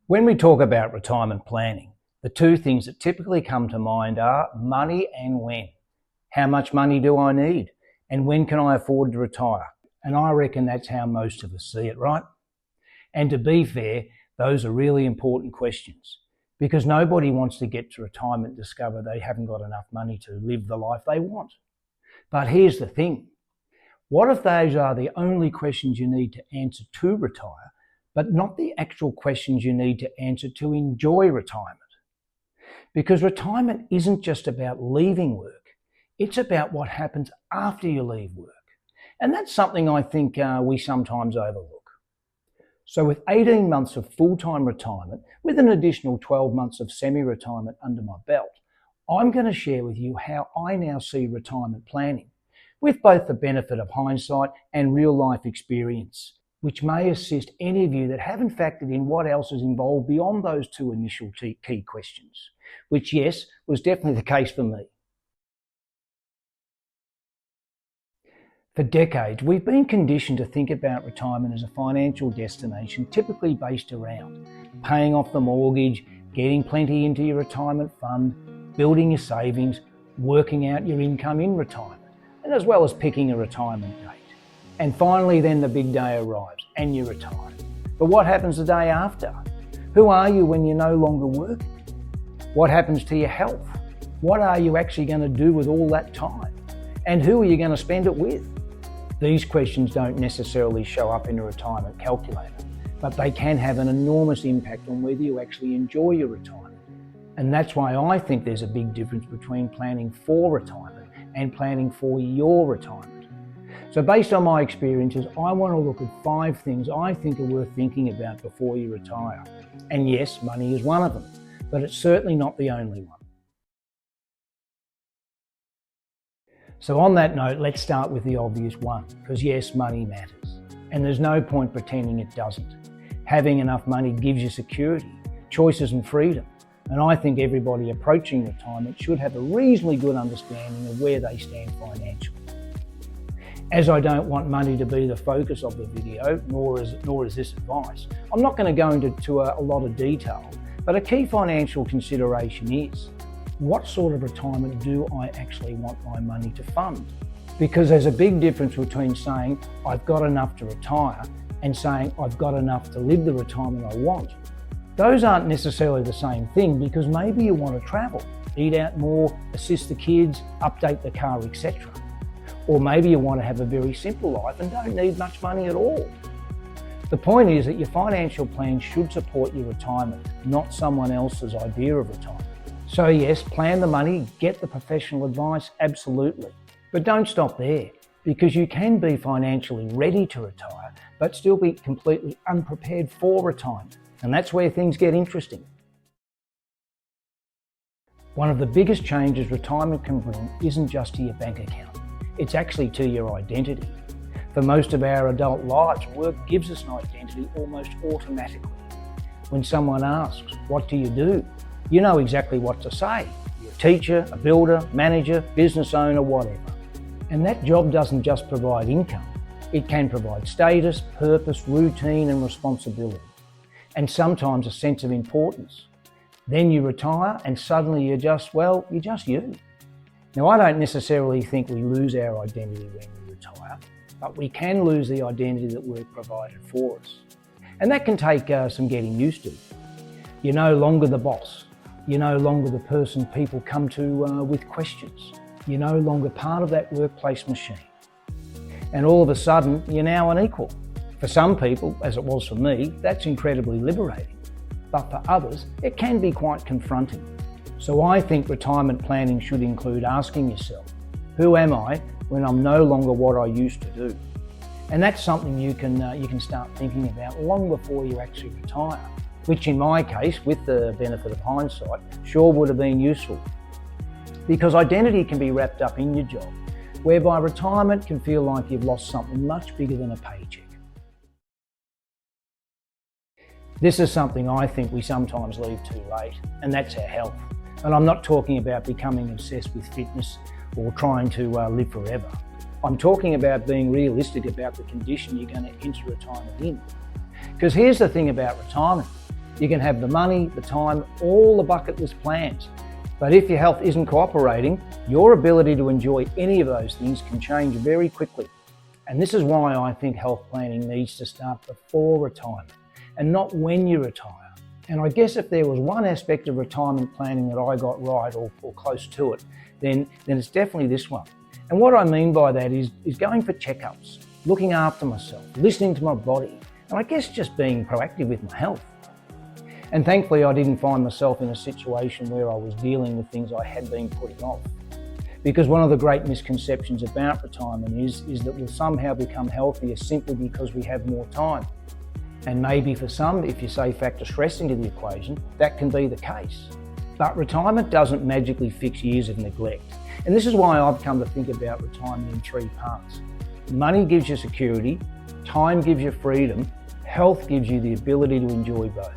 When we talk about retirement planning, the two things that typically come to mind are money and when. How much money do I need? And when can I afford to retire? And I reckon that's how most of us see it, right? And to be fair, those are really important questions because nobody wants to get to retirement and discover they haven't got enough money to live the life they want. But here's the thing. What if those are the only questions you need to answer to retire, but not the actual questions you need to answer to enjoy retirement? Because retirement isn't just about leaving work, it's about what happens after you leave work. And that's something I think we sometimes overlook. So with 18 months of full-time retirement, with an additional 12 months of semi-retirement under my belt, I'm going to share with you how I now see retirement planning, with both the benefit of hindsight and real-life experience, which may assist any of you that haven't factored in what else is involved beyond those two initial key questions, which, yes, was definitely the case for me. For decades, we've been conditioned to think about retirement as a financial destination typically based around paying off the mortgage, getting plenty into your retirement fund, building your savings, working out your income in retirement, and as well as picking a retirement date. And finally, then the big day arrives and you retire. But what happens the day after? Who are you when you're no longer working? What happens to your health? What are you actually going to do with all that time? And who are you going to spend it with? These questions don't necessarily show up in a retirement calculator, but they can have an enormous impact on whether you actually enjoy your retirement. And that's why I think there's a big difference between planning for retirement and planning for your retirement. So based on my experiences, I want to look at 5 things I think are worth thinking about before you retire. And yes, money is one of them, but it's certainly not the only one. So on that note, let's start with the obvious one, because yes, money matters. And there's no point pretending it doesn't. Having enough money gives you security, choices and freedom. And I think everybody approaching retirement should have a reasonably good understanding of where they stand financially. As I don't want money to be the focus of the video, nor is this advice, I'm not going to go into a lot of detail, but a key financial consideration is, what sort of retirement do I actually want my money to fund? Because there's a big difference between saying I've got enough to retire and saying I've got enough to live the retirement I want. Those aren't necessarily the same thing, because maybe you want to travel, eat out more, assist the kids, update the car, etc. Or maybe you want to have a very simple life and don't need much money at all. The point is that your financial plan should support your retirement, not someone else's idea of retirement. So yes, plan the money, get the professional advice, absolutely. But don't stop there, because you can be financially ready to retire, but still be completely unprepared for retirement. And that's where things get interesting. One of the biggest changes retirement can bring isn't just to your bank account, it's actually to your identity. For most of our adult lives, work gives us an identity almost automatically. When someone asks, "What do you do?" you know exactly what to say. You're a teacher, a builder, manager, business owner, whatever. And that job doesn't just provide income. It can provide status, purpose, routine and responsibility. And sometimes a sense of importance. Then you retire and suddenly you're just you. Now, I don't necessarily think we lose our identity when we retire, but we can lose the identity that work provided for us. And that can take some getting used to. You're no longer the boss. You're no longer the person people come to with questions. You're no longer part of that workplace machine. And all of a sudden, you're now an equal. For some people, as it was for me, that's incredibly liberating. But for others, it can be quite confronting. So I think retirement planning should include asking yourself, who am I when I'm no longer what I used to do? And that's something you can start thinking about long before you actually retire, which in my case, with the benefit of hindsight, sure would have been useful. Because identity can be wrapped up in your job, whereby retirement can feel like you've lost something much bigger than a paycheck. This is something I think we sometimes leave too late, and that's our health. And I'm not talking about becoming obsessed with fitness or trying to live forever. I'm talking about being realistic about the condition you're going to enter retirement in. Because here's the thing about retirement. You can have the money, the time, all the bucket list plans. But if your health isn't cooperating, your ability to enjoy any of those things can change very quickly. And this is why I think health planning needs to start before retirement and not when you retire. And I guess if there was one aspect of retirement planning that I got right or close to it, then it's definitely this one. And what I mean by that is going for checkups, looking after myself, listening to my body, and I guess just being proactive with my health. And thankfully I didn't find myself in a situation where I was dealing with things I had been putting off. Because one of the great misconceptions about retirement is that we'll somehow become healthier simply because we have more time. And maybe for some, if you say factor stress into the equation, that can be the case. But retirement doesn't magically fix years of neglect. And this is why I've come to think about retirement in three parts. Money gives you security, time gives you freedom, health gives you the ability to enjoy both.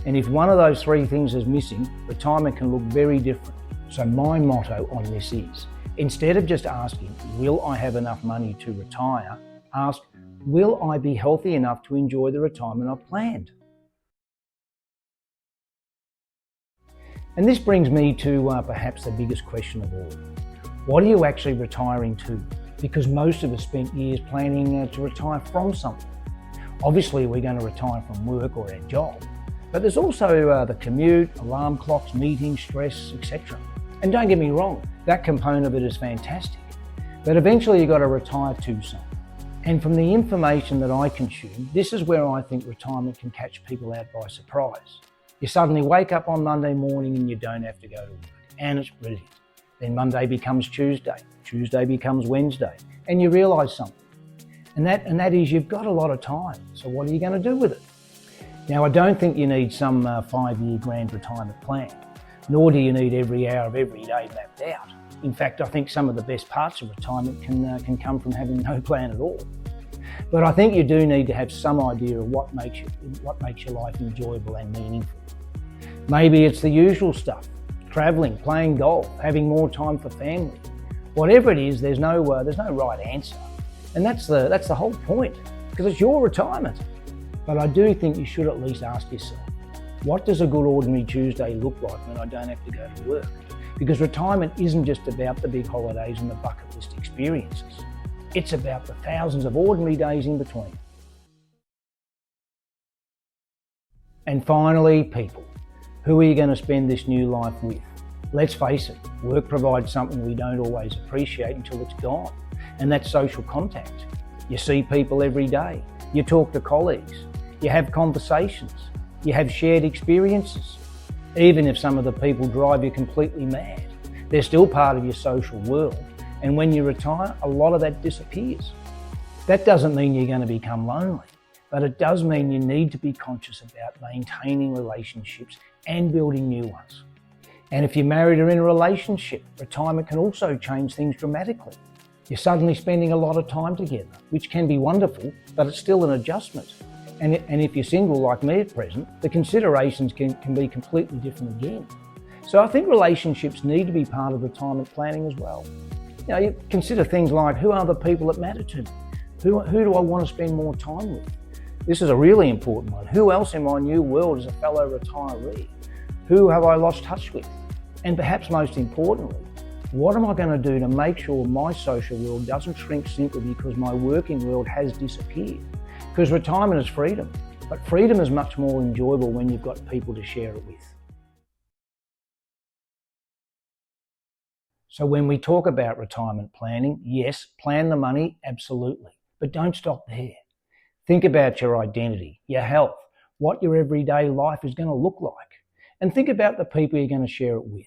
And if one of those three things is missing, retirement can look very different. So my motto on this is, instead of just asking, will I have enough money to retire? Ask, will I be healthy enough to enjoy the retirement I've planned? And this brings me to perhaps the biggest question of all. What are you actually retiring to? Because most of us spent years planning to retire from something. Obviously, we're going to retire from work or our job, but there's also the commute, alarm clocks, meetings, stress, etc. And don't get me wrong, that component of it is fantastic. But eventually you've got to retire to something. And from the information that I consume, this is where I think retirement can catch people out by surprise. You suddenly wake up on Monday morning and you don't have to go to work, and it's brilliant. Then Monday becomes Tuesday, Tuesday becomes Wednesday, and you realise something. And that is you've got a lot of time, so what are you going to do with it? Now, I don't think you need some 5-year grand retirement plan, nor do you need every hour of every day mapped out. In fact, I think some of the best parts of retirement can come from having no plan at all. But I think you do need to have some idea of what makes your life enjoyable and meaningful. Maybe it's the usual stuff, travelling, playing golf, having more time for family. Whatever it is, there's no right answer. And that's the whole point, because it's your retirement. But I do think you should at least ask yourself, what does a good ordinary Tuesday look like when I don't have to go to work? Because retirement isn't just about the big holidays and the bucket list experiences. It's about the thousands of ordinary days in between. And finally, people. Who are you going to spend this new life with? Let's face it, work provides something we don't always appreciate until it's gone, and that's social contact. You see people every day, you talk to colleagues, you have conversations, you have shared experiences. Even if some of the people drive you completely mad, they're still part of your social world, and when you retire, a lot of that disappears. That doesn't mean you're going to become lonely, but it does mean you need to be conscious about maintaining relationships and building new ones. And if you're married or in a relationship, retirement can also change things dramatically. You're suddenly spending a lot of time together, which can be wonderful, but it's still an adjustment. And if you're single like me at present, the considerations can be completely different again. So I think relationships need to be part of retirement planning as well. You consider things like, who are the people that matter to me? Who do I want to spend more time with? This is a really important one. Who else in my new world is a fellow retiree? Who have I lost touch with? And perhaps most importantly, what am I going to do to make sure my social world doesn't shrink simply because my working world has disappeared? Because retirement is freedom, but freedom is much more enjoyable when you've got people to share it with. So when we talk about retirement planning, yes, plan the money, absolutely, but don't stop there. Think about your identity, your health, what your everyday life is going to look like. And think about the people you're going to share it with.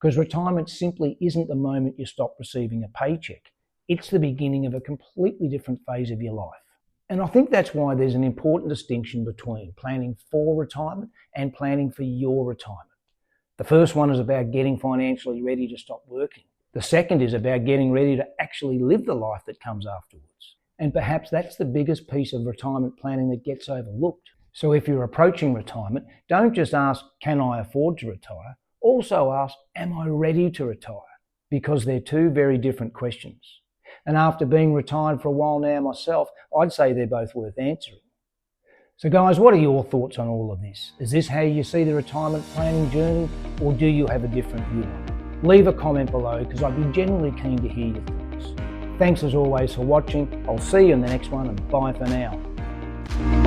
Because retirement simply isn't the moment you stop receiving a paycheck. It's the beginning of a completely different phase of your life. And I think that's why there's an important distinction between planning for retirement and planning for your retirement. The first one is about getting financially ready to stop working. The second is about getting ready to actually live the life that comes afterwards. And perhaps that's the biggest piece of retirement planning that gets overlooked. So if you're approaching retirement, don't just ask, can I afford to retire? Also ask, am I ready to retire? Because they're two very different questions. And after being retired for a while now myself, I'd say they're both worth answering. So guys, what are your thoughts on all of this? Is this how you see the retirement planning journey, or do you have a different view on it? Leave a comment below, because I'd be genuinely keen to hear your thoughts. Thanks as always for watching. I'll see you in the next one, and bye for now.